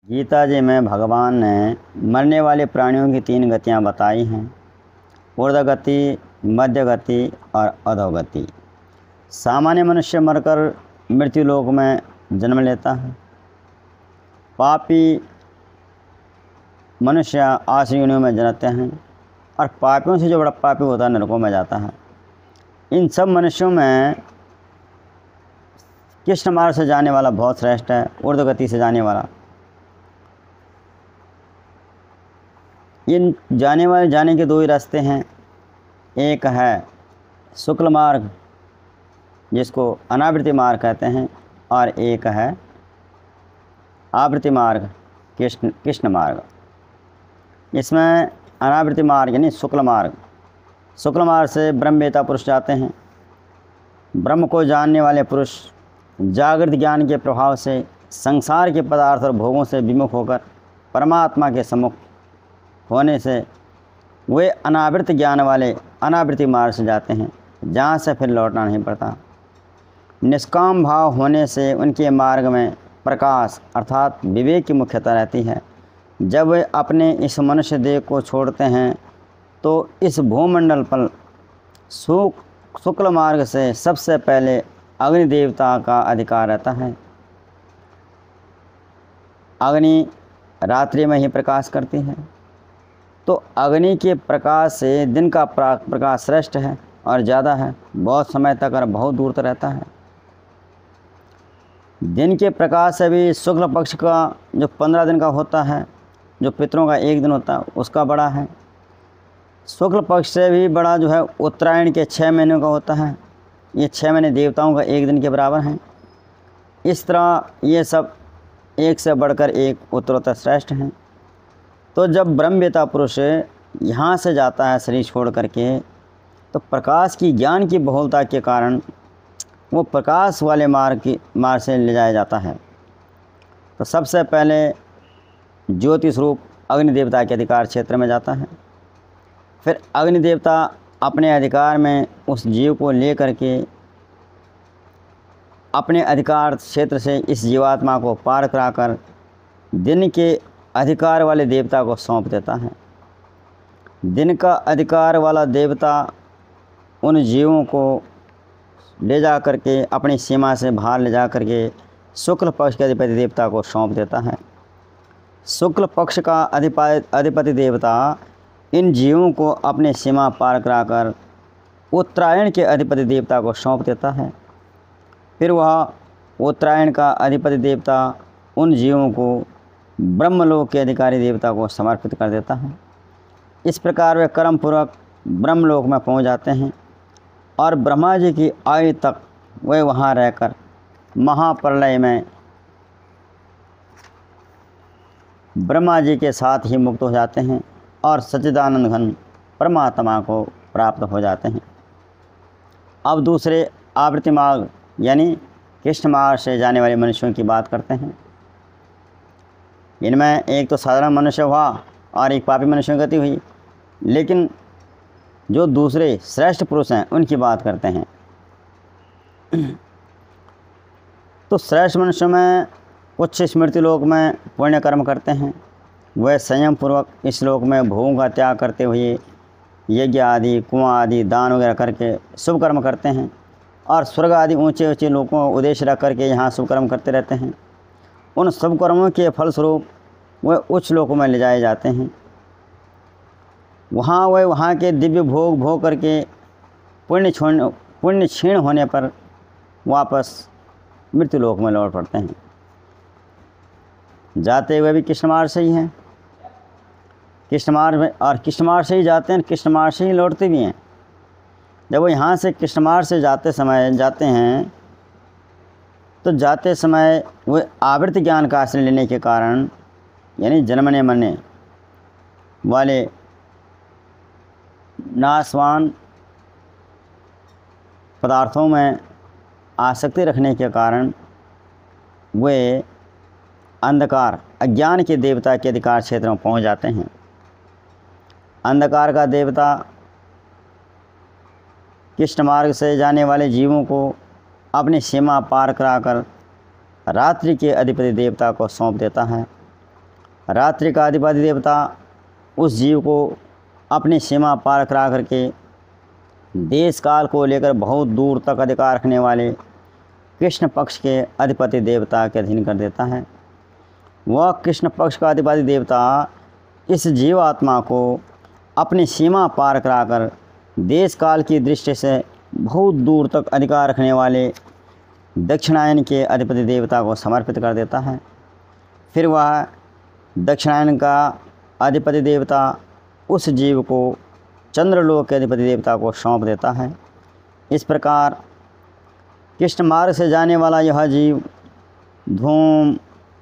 गीता जी में भगवान ने मरने वाले प्राणियों की 3 गतियाँ बताई हैं। ऊर्ध्वगति, मध्य गति और अधोगति। सामान्य मनुष्य मरकर मृत्यु लोक में जन्म लेता है। पापी मनुष्य आसुरी योनियों में जन्मते हैं और पापियों से जो बड़ा पापी होता है नरकों में जाता है। इन सब मनुष्यों में कृष्ण मार्ग से जाने वाला बहुत श्रेष्ठ है। ऊर्ध्वगति से जाने वाला, इन जाने के 2 ही रास्ते हैं। एक है शुक्ल मार्ग, जिसको अनावृत्ति मार्ग कहते हैं, और एक है आवृत्ति मार्ग, कृष्ण मार्ग। इसमें अनावृत्ति मार्ग यानी शुक्ल मार्ग से ब्रह्मवेत्ता पुरुष जाते हैं। ब्रह्म को जानने वाले पुरुष जागृत ज्ञान के प्रभाव से संसार के पदार्थ और भोगों से विमुख होकर परमात्मा के सम्मुख होने से वे अनावृत ज्ञान वाले अनावृत्ति मार्ग से जाते हैं, जहाँ से फिर लौटना नहीं पड़ता। निष्काम भाव होने से उनके मार्ग में प्रकाश अर्थात विवेक की मुख्यता रहती है। जब वे अपने इस मनुष्य देह को छोड़ते हैं तो इस भूमंडल पर शुक्ल मार्ग से सबसे पहले अग्नि देवता का अधिकार रहता है। अग्नि रात्रि में ही प्रकाश करती है, तो अग्नि के प्रकाश से दिन का प्रकाश श्रेष्ठ है और ज़्यादा है, बहुत समय तक और बहुत दूर तक रहता है। दिन के प्रकाश से भी शुक्ल पक्ष का जो 15 दिन का होता है, जो पितरों का 1 दिन होता है, उसका बड़ा है। शुक्ल पक्ष से भी बड़ा जो है उत्तरायण के 6 महीनों का होता है। ये 6 महीने देवताओं का 1 दिन के बराबर हैं। इस तरह ये सब एक से बढ़कर एक उत्तरोत्तर श्रेष्ठ हैं। तो जब ब्रह्मवेत्ता पुरुष यहाँ से जाता है शरीर छोड़ करके, तो प्रकाश की ज्ञान की बहुलता के कारण वो प्रकाश वाले मार्ग से ले जाया जाता है। तो सबसे पहले ज्योति स्वरूप अग्नि देवता के अधिकार क्षेत्र में जाता है। फिर अग्नि देवता अपने अधिकार में उस जीव को ले करके अपने अधिकार क्षेत्र से इस जीवात्मा को पार कराकर दिन के अधिकार वाले देवता को सौंप देता है। दिन का अधिकार वाला देवता उन जीवों को ले जा करके अपनी सीमा से बाहर ले जा करके शुक्ल पक्ष के अधिपति देवता को सौंप देता है। शुक्ल पक्ष का अधिपति देवता इन जीवों को अपनी सीमा पार कराकर उत्तरायण के अधिपति देवता को सौंप देता है। फिर वह उत्तरायण का अधिपति देवता उन जीवों को ब्रह्मलोक के अधिकारी देवता को समर्पित कर देता है। इस प्रकार वे कर्मपूर्वक ब्रह्मलोक में पहुंच जाते हैं और ब्रह्मा जी की आयु तक वे वहां रहकर महाप्रलय में ब्रह्मा जी के साथ ही मुक्त हो जाते हैं और सच्चिदानंद घन परमात्मा को प्राप्त हो जाते हैं। अब दूसरे आवृत्ति मार्ग यानी कृष्ण मार्ग से जाने वाले मनुष्यों की बात करते हैं। इनमें एक तो साधारण मनुष्य हुआ और एक पापी मनुष्यों की गति हुई, लेकिन जो दूसरे श्रेष्ठ पुरुष हैं उनकी बात करते हैं। तो श्रेष्ठ मनुष्यों में उच्च स्मृति लोक में पुण्य कर्म करते हैं। वह संयम पूर्वक इस लोक में भोगों का त्याग करते हुए यज्ञ आदि, कुआं आदि, दान वगैरह करके शुभ कर्म करते हैं और स्वर्ग आदि ऊंचे ऊंचे लोकों को उद्देश्य रख करके यहाँ शुभ कर्म करते रहते हैं। उन शुभ कर्मों के फलस्वरूप वे उच्च लोकों में ले जाए जाते हैं। वहाँ के दिव्य भोग करके पुण्य क्षीण होने पर वापस मृत्यु लोक में लौट पड़ते हैं। जाते हुए भी कृष्ण मार्ग से ही हैं, कृष्ण मार्ग में, और कृष्ण मार्ग से ही जाते हैं, कृष्ण मार्ग से ही लौटते भी हैं। जब वो यहाँ से कृष्ण मार्ग से जाते हैं तो जाते समय वो आवृत्त ज्ञान का आश्रय लेने के कारण यानी जन्मने मरने वाले नाशवान पदार्थों में आसक्ति रखने के कारण वे अंधकार अज्ञान के देवता के अधिकार क्षेत्र में पहुंच जाते हैं। अंधकार का देवता कृष्ण मार्ग से जाने वाले जीवों को अपनी सीमा पार कराकर रात्रि के अधिपति देवता को सौंप देता है रात्रि का अधिपति देवता उस जीव को अपनी सीमा पार करा करके देश काल को लेकर बहुत दूर तक अधिकार रखने वाले कृष्ण पक्ष के अधिपति देवता के अधीन कर देता है। वह कृष्ण पक्ष का अधिपति देवता इस जीवात्मा को अपनी सीमा पार कराकर देश काल की दृष्टि से बहुत दूर तक अधिकार रखने वाले दक्षिणायन के अधिपति देवता को समर्पित कर देता है। फिर वह दक्षिणायन का अधिपति देवता उस जीव को चंद्रलोक के अधिपति देवता को सौंप देता है। इस प्रकार कृष्ण मार्ग से जाने वाला यह जीव धूम,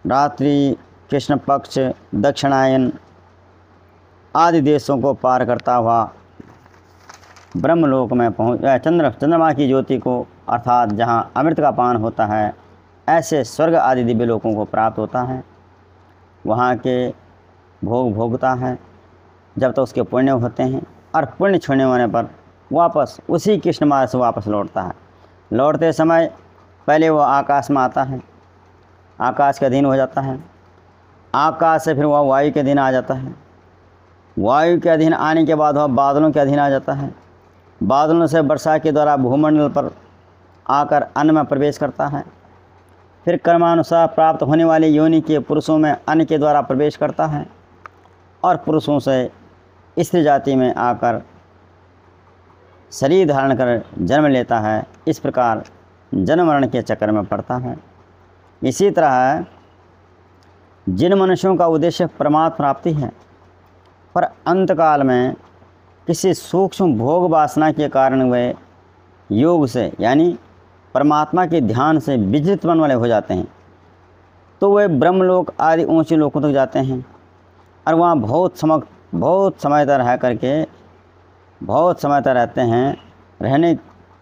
रात्रि, कृष्ण पक्ष, दक्षिणायन आदि देशों को पार करता हुआ ब्रह्मलोक में चंद्रमा की ज्योति को अर्थात जहाँ अमृत का पान होता है ऐसे स्वर्ग आदि दिव्य लोकों को प्राप्त होता है। वहाँ के भोग भोगता है जब तक उसके पुण्य होते हैं, और पुण्य छोड़ने होने पर वापस उसी कृष्ण मार्ग से वापस लौटता है। लौटते समय पहले वो आकाश में आता है, आकाश के अधीन हो जाता है। आकाश से फिर वह वायु के अधीन आ जाता है। वायु के अधीन आने के बाद वह बादलों के अधीन आ जाता है। बादलों से वर्षा के द्वारा भूमंडल पर आकर अन्न में प्रवेश करता है। फिर कर्मानुसार प्राप्त होने वाले योनि के पुरुषों में अन्न के द्वारा प्रवेश करता है, और पुरुषों से स्त्री जाति में आकर शरीर धारण कर जन्म लेता है। इस प्रकार जन्म मरण के चक्कर में पड़ता है। इसी तरह जिन मनुष्यों का उद्देश्य परमात्मा प्राप्ति है, पर अंतकाल में किसी सूक्ष्म भोग वासना के कारण वे योग से यानी परमात्मा के ध्यान से विचलित मन वाले हो जाते हैं, तो वे ब्रह्मलोक आदि ऊंचे लोकों तक जाते हैं, और वहाँ बहुत समय तक रहते हैं।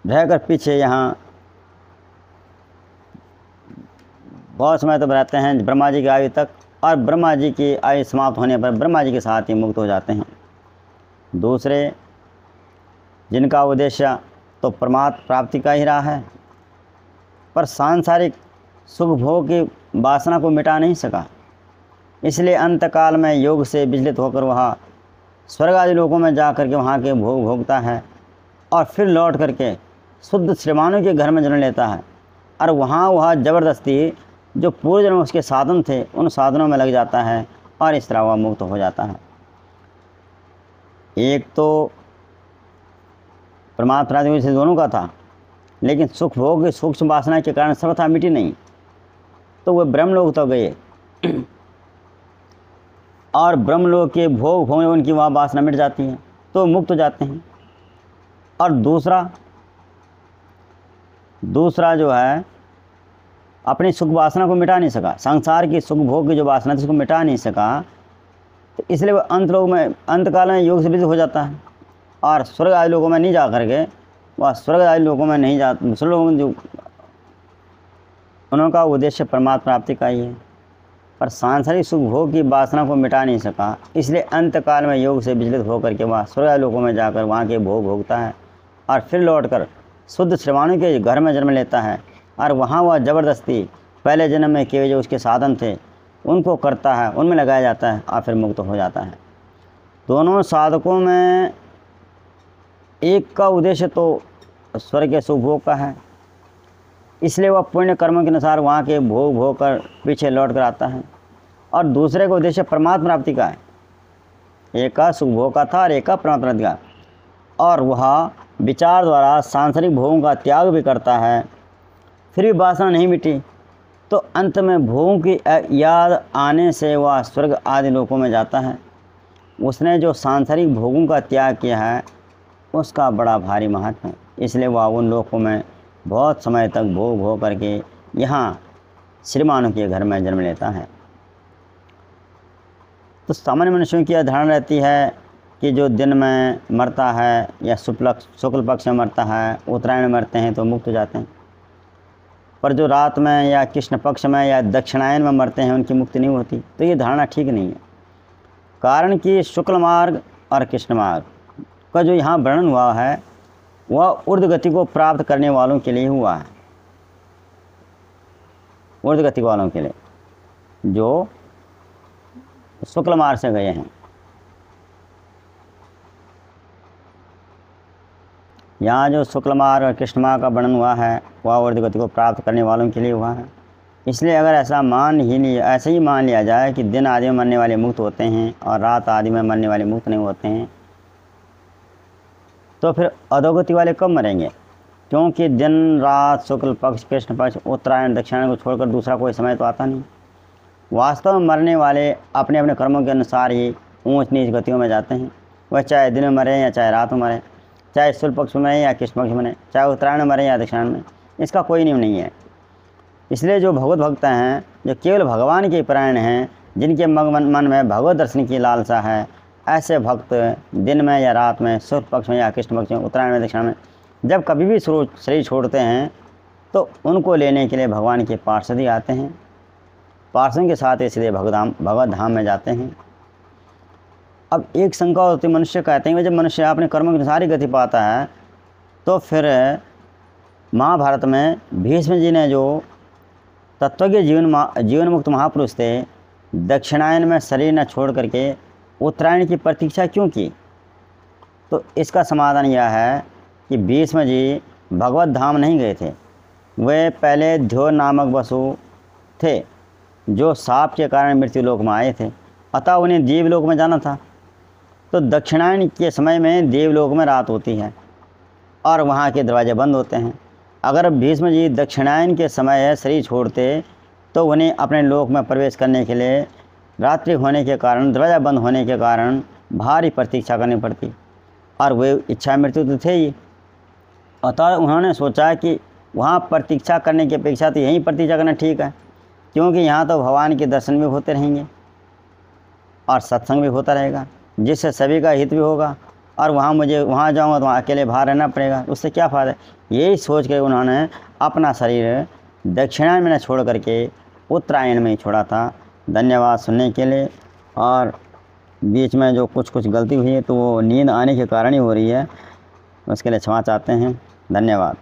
रहकर पीछे यहाँ बहुत समय तक रहते हैं ब्रह्मा जी की आयु तक, और ब्रह्मा जी की आयु समाप्त होने पर ब्रह्मा जी के साथ ही मुक्त हो जाते हैं। दूसरे जिनका उद्देश्य तो परमात्मा प्राप्ति का ही रहा है, पर सांसारिक सुख भोग की वासना को मिटा नहीं सका, इसलिए अंतकाल में योग से विचलित होकर वह स्वर्ग आदि लोकों में जा करके वहाँ के भोग भोगता है, और फिर लौट करके शुद्ध श्रीमानों के घर में जन्म लेता है, और वहाँ वह ज़बरदस्ती जो पूर्व जन्म उसके साधन थे उन साधनों में लग जाता है, और इस तरह वह मुक्त हो जाता है। एक तो परमात्मा से दोनों का था, लेकिन सुख भोग की सूक्ष्म वासना के कारण सर्वथा मिटी नहीं, तो वे ब्रह्मलोक तो गए, और ब्रह्मलोक के भोग भोग में उनकी वहाँ वासना मिट जाती है तो मुक्त हो जाते हैं। और दूसरा जो है अपनी सुख वासना को मिटा नहीं सका, संसार की सुख भोग की जो वासना थी उसको मिटा नहीं सका, तो इसलिए वह अंतकाल में योग से विचलित हो जाता है, और स्वर्ग आदि लोगों में नहीं जा करके वह स्वर्ग आदि लोगों में नहीं जा, स्वर्ग लोगों में जो उनका उद्देश्य परमात्मा प्राप्ति का ही है, पर सांसारिक सुख भोग की वासना को मिटा नहीं सका, इसलिए अंतकाल में योग से विचलित होकर के वह स्वर्ग आदि लोगों में जाकर वहाँ के भोग भोगता है, और फिर लौटकर शुद्ध श्रवाणु के घर में जन्म लेता है, और वहाँ वह ज़बरदस्ती पहले जन्म में किए जो उसके साधन थे उनको करता है, उनमें लगाया जाता है, और फिर मुक्त हो जाता है। दोनों साधकों में एक का उद्देश्य तो स्वर्ग के सुख भोग का है, इसलिए वह पुण्य कर्मों के अनुसार वहाँ के भोग भोग कर पीछे लौट कर आता है, और दूसरे का उद्देश्य परमात्मा प्राप्ति का है। एक का सुख भोग का था और एक का परमात्मा प्राप्ति का, और वह विचार द्वारा सांसारिक भोगों का त्याग भी करता है, फिर भी वासना नहीं मिटी, तो अंत में भोगों की याद आने से वह स्वर्ग आदि लोकों में जाता है। उसने जो सांसारिक भोगों का त्याग किया है उसका बड़ा भारी महत्व है, इसलिए वह उन लोकों में बहुत समय तक भोग भोग करके यहाँ श्रीमानों के घर में जन्म लेता है। तो सामान्य मनुष्यों की यह धारणा रहती है कि जो दिन में मरता है या शुक्ल पक्ष में मरता है, उत्तरायण में मरते हैं तो मुक्त हो जाते हैं, पर जो रात में या कृष्ण पक्ष में या दक्षिणायन में मरते हैं उनकी मुक्ति नहीं होती। तो ये धारणा ठीक नहीं है, कारण कि शुक्ल मार्ग और कृष्ण मार्ग का जो यहाँ वर्णन हुआ है वह ऊर्ध्व गति को प्राप्त करने वालों के लिए हुआ है। ऊर्ध्व गति वालों के लिए जो शुक्ल मार्ग से गए हैं। यहाँ जो शुक्ल मार्ग और कृष्ण मार्ग का वर्णन हुआ है वह ऊर्ध्व गति को प्राप्त करने वालों के लिए हुआ है। इसलिए अगर ऐसे ही मान लिया जाए कि दिन आदि में मरने वाले मुक्त होते हैं और रात आदि में मरने वाले मुक्त नहीं होते हैं, तो फिर अधोगति वाले कब मरेंगे? क्योंकि दिन रात, शुक्ल पक्ष, कृष्ण पक्ष, उत्तरायण, दक्षिणायन को छोड़कर दूसरा कोई समय तो आता नहीं। वास्तव में मरने वाले अपने अपने कर्मों के अनुसार ही ऊंच नीच गतियों में जाते हैं। वह चाहे दिन में मरे या चाहे रात में मरे, चाहे शुक्ल पक्ष में मरे या कृष्ण पक्ष में मरे, चाहे उत्तरायण में मरे या दक्षिणायन में, इसका कोई नियम नहीं है। इसलिए जो भगवत भक्त हैं, जो केवल भगवान के परायण हैं, जिनके मन में भगवत दर्शन की लालसा है, ऐसे भक्त दिन में या रात में, शुक्ल पक्ष में या कृष्ण पक्ष में, उत्तरायण में, दक्षिणायन में, जब कभी भी शरीर छोड़ते हैं तो उनको लेने के लिए भगवान के पार्षद ही आते हैं। पार्षदों के साथ इसलिए भगवत धाम में जाते हैं। अब एक शंका होती, मनुष्य कहते हैं कि जब मनुष्य अपने कर्मों के अनुसार ही गति पाता है, तो फिर महाभारत में भीष्म जी ने जो तत्वज्ञ जीवन मुक्त महापुरुष थे, दक्षिणायन में शरीर न छोड़ करके उत्तरायण की प्रतीक्षा क्यों की? तो इसका समाधान यह है कि भीष्म जी भगवत धाम नहीं गए थे। वे पहले ध्यो नामक वसु थे जो साप के कारण मृत्यु लोक में आए थे, अतः उन्हें देवलोक में जाना था। तो दक्षिणायन के समय में देवलोक में रात होती है और वहाँ के दरवाजे बंद होते हैं। अगर भीष्म जी दक्षिणायन के समय शरीर छोड़ते तो उन्हें अपने लोक में प्रवेश करने के लिए रात्रि होने के कारण, दरवाज़ा बंद होने के कारण भारी प्रतीक्षा करनी पड़ती, और वे इच्छा मृत्यु तो थे ही। अतः उन्होंने सोचा कि वहाँ प्रतीक्षा करने की अपेक्षा तो यहीं प्रतीक्षा करना ठीक है, क्योंकि यहाँ तो भगवान के दर्शन भी होते रहेंगे और सत्संग भी होता रहेगा, जिससे सभी का हित भी होगा, और वहाँ जाऊँगा तो वहाँ अकेले बाहर रहना पड़ेगा, उससे क्या फ़ायदा। यही सोच के उन्होंने अपना शरीर दक्षिणायन में न छोड़ करके उत्तरायण में ही छोड़ा था। धन्यवाद सुनने के लिए। और बीच में जो कुछ गलती हुई है तो वो नींद आने के कारण ही हो रही है, उसके लिए क्षमा चाहते हैं। धन्यवाद।